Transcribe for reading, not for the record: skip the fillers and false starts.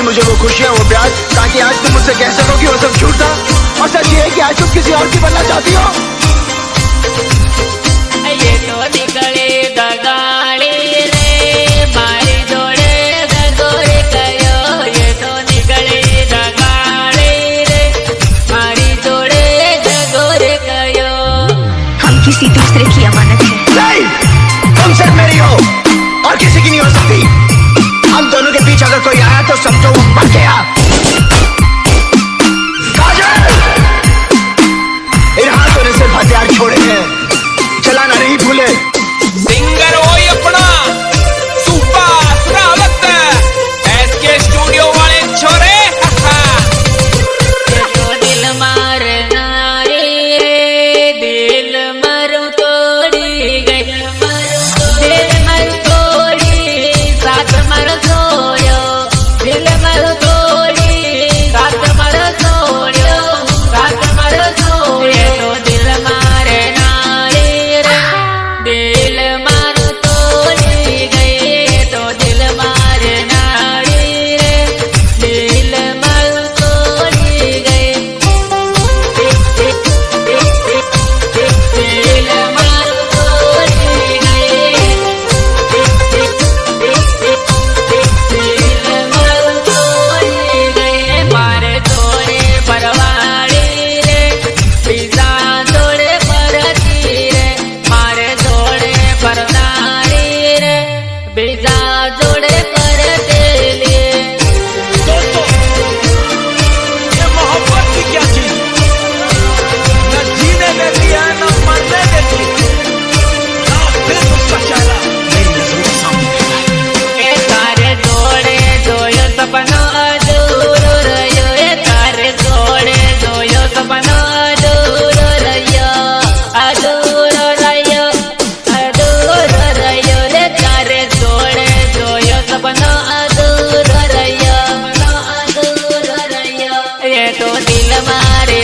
दी मुझे वो खुशियाँ, वो प्यार, ताकि आज तुम मुझसे कह सको कि वो सब झूठ था। और सच ये है कि आज तुम किसी और की बनना चाहती हो। ये तो निकले दगाड़ी रे मारी जोड़े दगोरे कयो। ये तो निकले दगाड़ी रे मारी जोड़े दगोरे कयो। हम किसी दूसरे की अमानत है। नहीं, तुम सिर्फ मेरी हो और किसी की नहीं हो सकती। हम दोनों के बीच अगर कोई आया तो समझो वो मर गया। काजल, इन हाथों ने सिर्फ हथियार छोड़े हैं, चलाना नहीं भूले। सिंगर वही अपना सुपर रावत एसके स्टूडियो वाले छोरे। तो दिल मारना रे दिल मरु तोड़ी गई। दिल मरु तोड़ी साथ मर सोयो। दिल मरु तोड़ी साथ मर सोयो। साथ मर सोयो। तो दिल मारना रे दिल मरु तोड़ी गई। तो दिल मारना रे दिल मरु तोड़ी गई। दिल मरु तोड़ी गई। दिल मरु तोड़ी गई। मारे तोड़े परवाड़ी रे पिता तोड़े परती रे। मारे तोड़े परदारी रे पिता तोड़े परते लिए। दोस्तों, ये मोहब्बत की क्या चीज, न जीने देती है न मरने देती, ना फिर उसका चेहरा मेरी नजरों के सामने। ए तारे जोड़े जोयो सपनो अधूरो रहियो। ए तारे जोड़े जोयो सपनो अधूरो रहियो। अधूरो रहियो अधूरो रहियो रे। तारे जोड़े जोयो सपनो अधूरो रहियो। अधूरो रहियो। ये तो दिल मारे